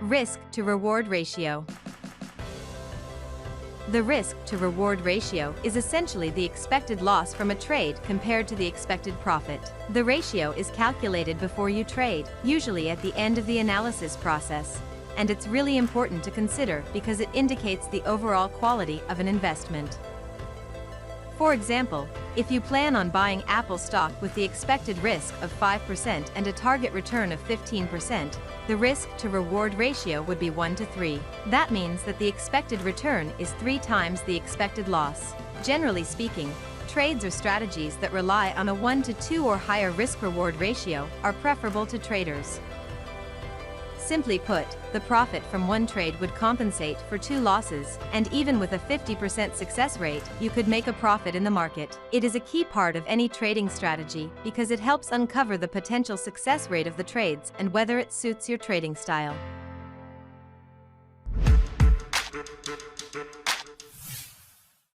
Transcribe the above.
Risk to reward ratio. The risk to reward ratio is essentially the expected loss from a trade compared to the expected profit. The ratio is calculated before you trade, usually at the end of the analysis process, and it's really important to consider because it indicates the overall quality of an investment. For example, if you plan on buying Apple stock with the expected risk of 5% and a target return of 15%, the risk to reward ratio would be 1 to 3. That means that the expected return is 3 times the expected loss. Generally speaking, trades or strategies that rely on a 1 to 2 or higher risk-reward ratio are preferable to traders. Simply put, the profit from one trade would compensate for 2 losses, and even with a 50% success rate, you could make a profit in the market. It is a key part of any trading strategy because it helps uncover the potential success rate of the trades and whether it suits your trading style.